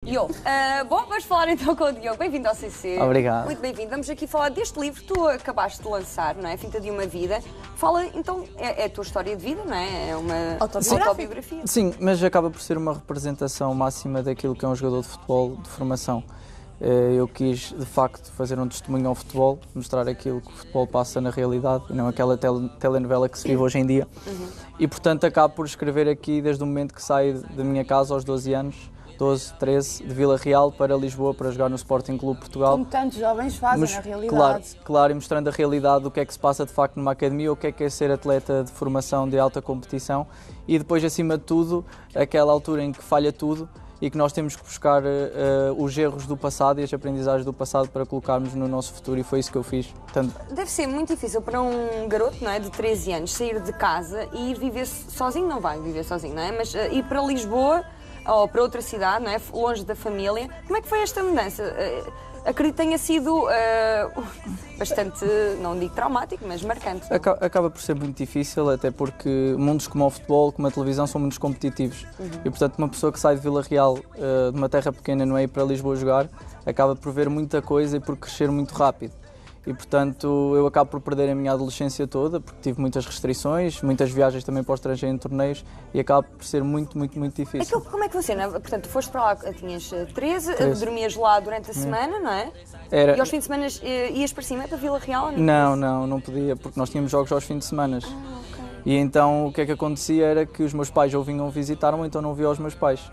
Bom, vamos falar então com o Diogo. Bem-vindo ao CC. Obrigado. Muito bem-vindo. Vamos aqui falar deste livro que tu acabaste de lançar, não é? Finta de uma Vida. Fala, então, é a tua história de vida, não é? É uma autobiografia. Sim, mas acaba por ser uma representação máxima daquilo que é um jogador de futebol de formação. Eu quis, de facto, fazer um testemunho ao futebol, mostrar aquilo que o futebol passa na realidade e não aquela telenovela que se vive hoje em dia. E, portanto, acabo por escrever aqui desde o momento que saio da minha casa aos 12 anos, 12, 13, de Vila Real para Lisboa para jogar no Sporting Clube Portugal. Como tantos jovens fazem na realidade. Claro, e mostrando a realidade do que é que se passa de facto numa academia, o que é ser atleta de formação de alta competição e depois, acima de tudo, aquela altura em que falha tudo e que nós temos que buscar os erros do passado e as aprendizagens do passado para colocarmos no nosso futuro, e foi isso que eu fiz. Portanto, deve ser muito difícil para um garoto, não é, de 13 anos sair de casa e ir viver sozinho, não vai viver sozinho, não é? Mas ir para Lisboa ou para outra cidade, não é? Longe da família. Como é que foi esta mudança? Acredito que tenha sido bastante, não digo traumático, mas marcante. Acaba por ser muito difícil, até porque mundos como o futebol, como a televisão, são mundos competitivos. E, portanto, uma pessoa que sai de Vila Real, de uma terra pequena, não é, ir para Lisboa jogar, acaba por ver muita coisa e por crescer muito rápido. E, portanto, eu acabo por perder a minha adolescência toda, porque tive muitas restrições, muitas viagens também para o estrangeiro em torneios, e acaba por ser muito difícil. Como é que funciona? Portanto, foste para lá, tinhas 13, dormias lá durante a semana, não é? Era... E aos fins de semana ias para cima, para Vila Real? Não podia, porque nós tínhamos jogos aos fins de semana. Okay. E então o que é que acontecia era que os meus pais ou vinham visitar-me ou então não via os meus pais.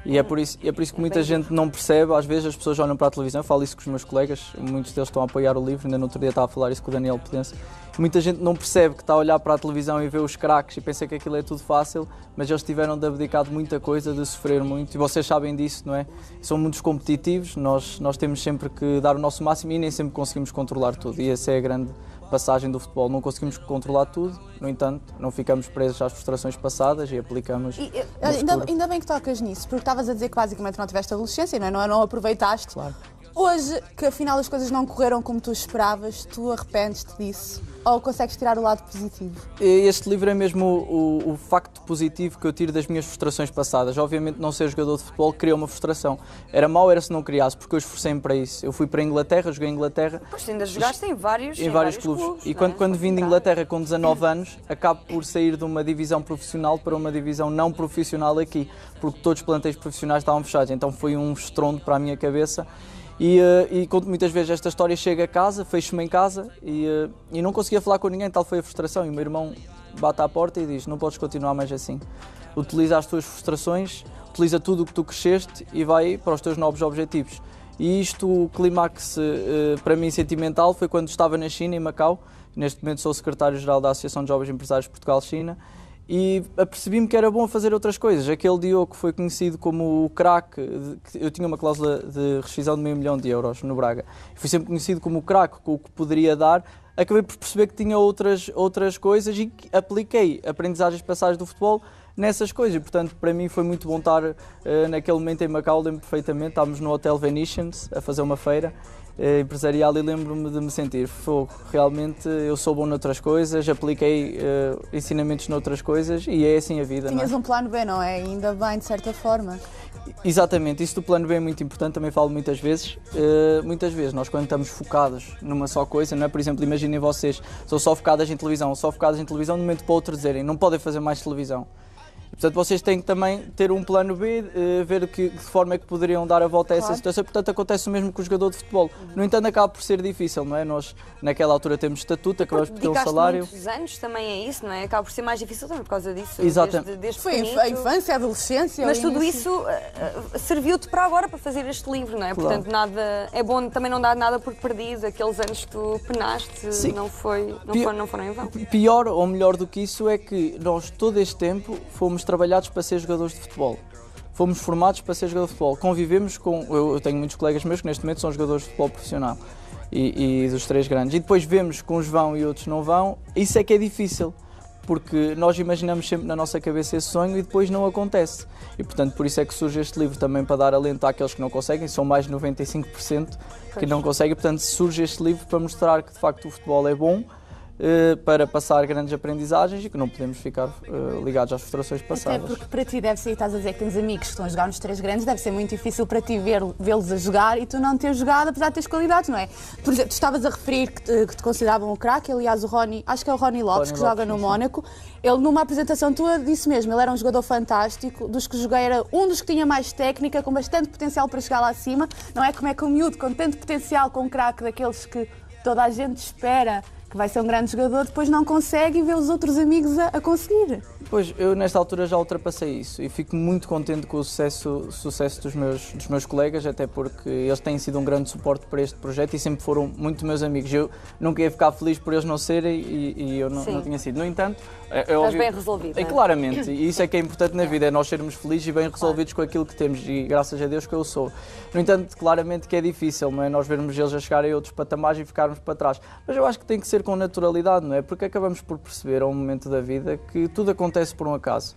E é por isso que muita gente não percebe. Às vezes as pessoas olham para a televisão, eu falo isso com os meus colegas, muitos deles estão a apoiar o livro, ainda no outro dia estava a falar isso com o Daniel Pedense. Muita gente não percebe que está a olhar para a televisão e vê os craques e pensa que aquilo é tudo fácil, mas eles tiveram de abdicar de muita coisa, de sofrer muito, e vocês sabem disso, não é? São mundos competitivos, nós temos sempre que dar o nosso máximo e nem sempre conseguimos controlar tudo, e essa é a grande passagem do futebol. Não conseguimos controlar tudo, no entanto, não ficamos presos às frustrações passadas e aplicamos. Ainda bem que tocas nisso, porque estavas a dizer que basicamente não tiveste adolescência, não aproveitaste. Claro. Hoje, que afinal as coisas não correram como tu esperavas, tu arrependes-te disso? Ou consegues tirar o lado positivo? Este livro é mesmo o facto positivo que eu tiro das minhas frustrações passadas. Obviamente não ser jogador de futebol criou uma frustração. Era mau, era se não criasse, porque eu esforcei-me para isso. Eu fui para a Inglaterra, joguei em Inglaterra. Pois ainda jogaste em vários clubes. E quando vim de Inglaterra com 19 anos, acabo por sair de uma divisão profissional para uma divisão não profissional aqui, porque todos os plantéis profissionais estavam fechados. Então foi um estrondo para a minha cabeça. E conto muitas vezes esta história, chego a casa, fecho-me em casa e não conseguia falar com ninguém, tal foi a frustração. E o meu irmão bate à porta e diz: não podes continuar mais assim. Utiliza as tuas frustrações, utiliza tudo o que tu cresceste e vai para os teus novos objetivos. E isto, o clímax para mim sentimental, foi quando estava na China, em Macau. Neste momento sou secretário-geral da Associação de Jovens Empresários Portugal-China. E apercebi-me que era bom fazer outras coisas. Aquele Diogo que foi conhecido como o craque, eu tinha uma cláusula de rescisão de €500 mil no Braga. Fui sempre conhecido como o craque, com o que poderia dar. Acabei por perceber que tinha outras coisas e apliquei aprendizagens passadas do futebol nessas coisas. E, portanto, para mim foi muito bom estar naquele momento em Macau, lembro perfeitamente. Estávamos no Hotel Venetians a fazer uma feira empresarial e lembro-me de me sentir fogo. Realmente eu sou bom noutras coisas, apliquei ensinamentos noutras coisas e é assim a vida. Tinhas não é? Um plano B, não é? Ainda bem, de certa forma. Exatamente, isso do plano B é muito importante, também falo muitas vezes. Muitas vezes nós, quando estamos focados numa só coisa, não é? Por exemplo, imaginem vocês, são só focadas em televisão, de um momento para o outro dizerem não podem fazer mais televisão. Portanto, vocês têm que também ter um plano B, ver de forma é que poderiam dar a volta a essa situação. Portanto, acontece o mesmo com o jogador de futebol. No entanto, acaba por ser difícil, não é? Nós, naquela altura, temos estatuto, acabamos por ter um salário. Muitos anos também é isso, não é? Acaba por ser mais difícil também por causa disso. Exatamente. Desde foi a infância, a adolescência. Mas tudo isso serviu-te para agora, para fazer este livro, não é? Claro. Portanto, nada, é bom também não dar nada por perdido. Aqueles anos que tu penaste não foram em vão. Pior ou melhor do que isso é que nós, todo este tempo, fomos trabalhados para ser jogadores de futebol. Fomos formados para ser jogadores de futebol. Convivemos com... Eu tenho muitos colegas meus que neste momento são jogadores de futebol profissional e dos três grandes. E depois vemos que uns vão e outros não vão. Isso é que é difícil, porque nós imaginamos sempre na nossa cabeça esse sonho e depois não acontece. E, portanto, por isso é que surge este livro também, para dar alento àqueles que não conseguem. São mais de 95% que não conseguem. Portanto, surge este livro para mostrar que, de facto, o futebol é bom, para passar grandes aprendizagens e que não podemos ficar ligados às frustrações Até passadas. porque para ti deve ser, estás a dizer que tens amigos que estão a jogar nos três grandes, deve ser muito difícil para ti vê-los a jogar e tu não teres jogado, apesar de teres qualidades, não é? Por exemplo, tu estavas a referir que te consideravam um craque, aliás, acho que é o Ronnie Lopes, que joga no Mónaco. Ele, numa apresentação tua, disse mesmo, ele era um jogador fantástico, dos que joguei era um dos que tinha mais técnica, com bastante potencial para chegar lá acima. Não é como é que um miúdo com tanto potencial, com um craque daqueles que toda a gente espera que vai ser um grande jogador, depois não consegue e vê os outros amigos a conseguir. Pois, eu nesta altura já ultrapassei isso e fico muito contente com o sucesso dos meus colegas, até porque eles têm sido um grande suporte para este projeto e sempre foram muito meus amigos. Eu nunca ia ficar feliz por eles não serem e eu não tinha sido. No entanto, Estás bem resolvido, não é? Claramente, e isso é que é importante na vida, é nós sermos felizes e bem resolvidos com aquilo que temos e graças a Deus que eu sou. No entanto, claramente que é difícil, não é? Nós vermos eles a chegarem a outros patamares e ficarmos para trás. Mas eu acho que tem que ser com naturalidade, não é? Porque acabamos por perceber a um momento da vida que tudo acontece por um acaso.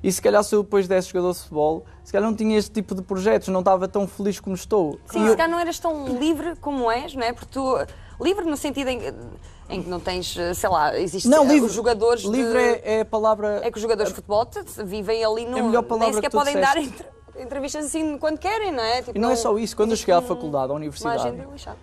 E se calhar se eu depois desse jogador de futebol, se calhar não tinha este tipo de projetos, não estava tão feliz como estou. Sim, se calhar não eras tão livre como és, não é? Porque tu, livre no sentido em que não tens, sei lá, existem os jogadores livre é a palavra... É que os jogadores de futebol vivem ali no... É a melhor palavra nem sequer que tu podem dar disseste. entrevistas assim quando querem, não é? Tipo, E não é só isso, quando eu cheguei à faculdade, à universidade, uma agenda lixada.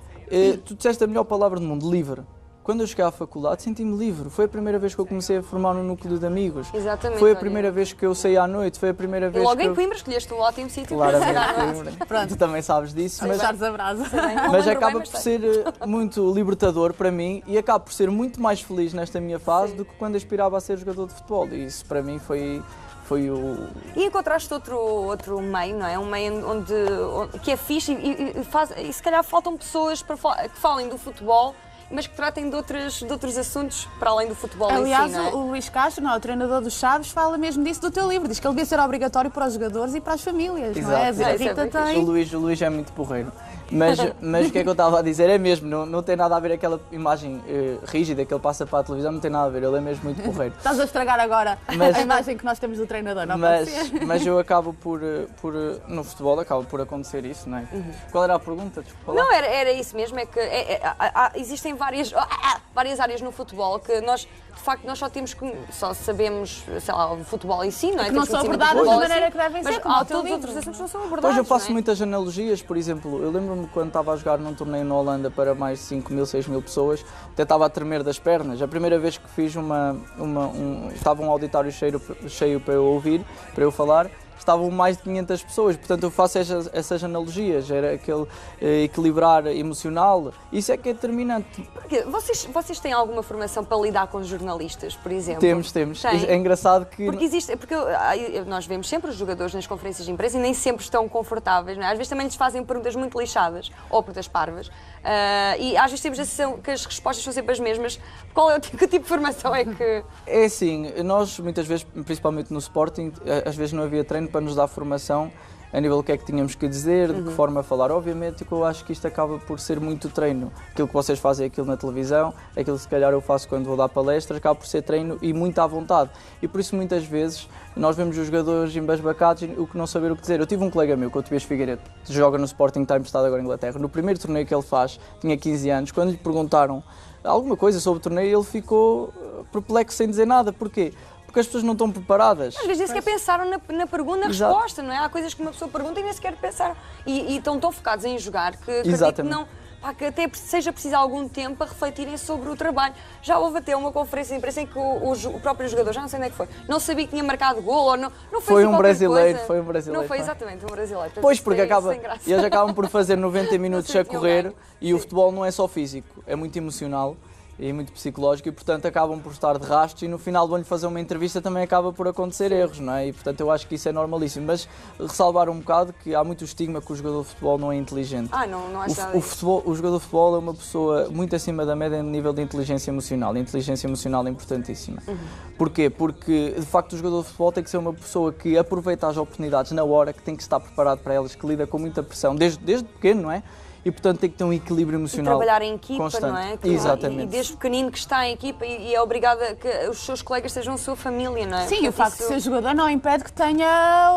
tu disseste a melhor palavra do mundo, livre. Quando eu cheguei à faculdade, senti-me livre. Foi a primeira vez que eu comecei a formar um núcleo de amigos. Exatamente. Foi a primeira vez que eu saí à noite. Foi a primeira vez Logo que em Coimbra escolheste um ótimo sítio Claramente, para jogar. Coimbra. Tu também sabes disso. Mas a brasa. Mas acaba por ser muito libertador para mim e acaba por ser muito mais feliz nesta minha fase do que quando aspirava a ser jogador de futebol. E isso para mim foi o... E encontraste outro meio, não é? Um meio que é fixe e se calhar faltam pessoas que falem do futebol, mas que tratem de outros assuntos para além do futebol Aliás, em si, não é? o Luís Castro, o treinador dos Chaves, fala mesmo disso do teu livro. Diz que ele devia ser obrigatório para os jogadores e para as famílias, não é? Exato. A Rita tem... O Luís é muito porreiro. Mas o que é que eu estava a dizer é mesmo, não tem nada a ver aquela imagem rígida que ele passa para a televisão, não tem nada a ver, ele é mesmo muito porreiro. Estás a estragar agora a imagem que nós temos do treinador, não pode ser? Mas eu acabo no futebol acaba por acontecer isso, não é? Qual era a pergunta? Desculpa lá. Não, era isso mesmo, é que existem várias áreas no futebol que nós, de facto, nós só sabemos, sei lá, o futebol em si, não é? Que não são abordadas da maneira que devem ser, como mas o teu todos os livro. outros assuntos não são abordados, Pois eu faço não é? muitas analogias, por exemplo, eu lembro-me quando estava a jogar num torneio na Holanda para mais de 5.000, 6.000 pessoas, até estava a tremer das pernas. A primeira vez que fiz estava um auditório cheio para eu ouvir, para eu falar, estavam mais de 500 pessoas, portanto eu faço essas analogias, era aquele equilibrar emocional, isso é que é determinante. Porque vocês têm alguma formação para lidar com jornalistas, por exemplo? Temos. Tem? É engraçado que... Porque nós vemos sempre os jogadores nas conferências de imprensa e nem sempre estão confortáveis, não é? Às vezes também lhes fazem perguntas muito lixadas ou perguntas parvas e às vezes temos a sensação que as respostas são sempre as mesmas. Que tipo de formação é que... É assim, nós muitas vezes, principalmente no Sporting, às vezes não havia treino para nos dar formação a nível do que é que tínhamos que dizer, de que forma falar. Obviamente que eu acho que isto acaba por ser muito treino. Aquilo que vocês fazem aquilo na televisão, aquilo que se calhar eu faço quando vou dar palestras, acaba por ser treino e muito à vontade. E por isso muitas vezes nós vemos os jogadores embasbacados o que não saber o que dizer. Eu tive um colega meu, que é o Tobias Figueiredo, que joga no Sporting, está emprestado agora em Inglaterra. No primeiro torneio que ele faz, tinha 15 anos, quando lhe perguntaram alguma coisa sobre o torneio, ele ficou perplexo sem dizer nada. Porquê? Porque as pessoas não estão preparadas. Às vezes nem sequer pensaram na pergunta, na resposta, não é? Há coisas que uma pessoa pergunta e nem sequer pensaram. E estão tão focados em jogar que acredito que não... que até seja preciso algum tempo para refletirem sobre o trabalho. Já houve até uma conferência de imprensa em que o próprio jogador, já não sei onde é que foi, não sabia que tinha marcado gol ou não foi assim um brasileiro, coisa. Foi um brasileiro. Não foi exatamente um brasileiro. Pois, porque eles acabam por fazer 90 minutos a correr e o futebol não é só físico, é muito emocional e muito psicológico e, portanto, acabam por estar de rastros e no final vão-lhe fazer uma entrevista também acaba por acontecer erros, não é? E, portanto, eu acho que isso é normalíssimo. Mas ressalvar um bocado que há muito estigma que o jogador de futebol não é inteligente. Não acho nada o jogador de futebol é uma pessoa muito acima da média no nível de inteligência emocional. A inteligência emocional é importantíssima. Porquê? Porque, de facto, o jogador de futebol tem que ser uma pessoa que aproveita as oportunidades na hora, que tem que estar preparado para elas, que lida com muita pressão, desde pequeno, não é? E, portanto, tem que ter um equilíbrio emocional constante. E trabalhar em equipa, não é? Exatamente. E desde pequenino que está em equipa e é obrigado a que os seus colegas sejam a sua família, não é? Sim, e o facto de ser jogador não impede que tenha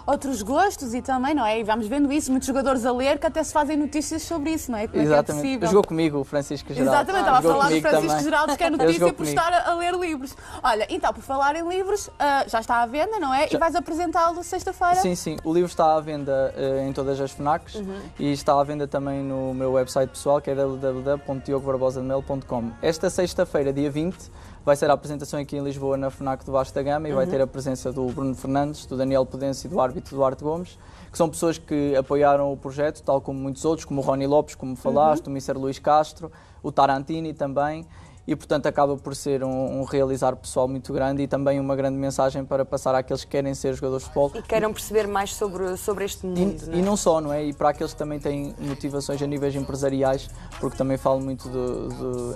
outros gostos e também, não é? E vamos vendo isso, muitos jogadores a ler que até se fazem notícias sobre isso, não é? Como é que é Exatamente. possível? Jogou comigo o Francisco Geraldo. Exatamente, estava a Jogou falar do comigo Francisco também. Geraldo, que é Ele notícia jogou por comigo. estar a ler livros. Olha, então, por falar em livros, já está à venda, não é? E vais apresentá-lo sexta-feira? Sim, sim. O livro está à venda em todas as FNACs e está à venda também no meu website pessoal, que é www.diogobarbosademel.com. Esta sexta-feira, dia 20, vai ser a apresentação aqui em Lisboa na FNAC do Vasco da Gama e vai ter a presença do Bruno Fernandes, do Daniel Pudense e do árbitro Duarte Gomes, que são pessoas que apoiaram o projeto, tal como muitos outros, como o Rony Lopes, como falaste, o Mr. Luís Castro, o Tarantini também. E, portanto, acaba por ser um realizar pessoal muito grande e também uma grande mensagem para passar àqueles que querem ser jogadores de futebol. E queiram perceber mais sobre este mundo, não é? E não só, não é? E para aqueles que também têm motivações a níveis empresariais, porque também falo muito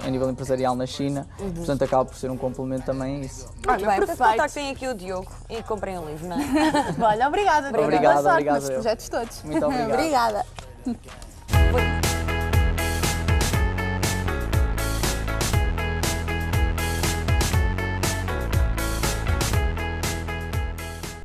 a nível empresarial na China, portanto acaba por ser um complemento também a isso. Olha, bem, perfeito. para contactem aqui o Diogo e comprem o livro, não é? Olha, obrigada. Obrigado, Boa sorte obrigado nesses eu. projetos todos. Muito obrigado. Obrigada.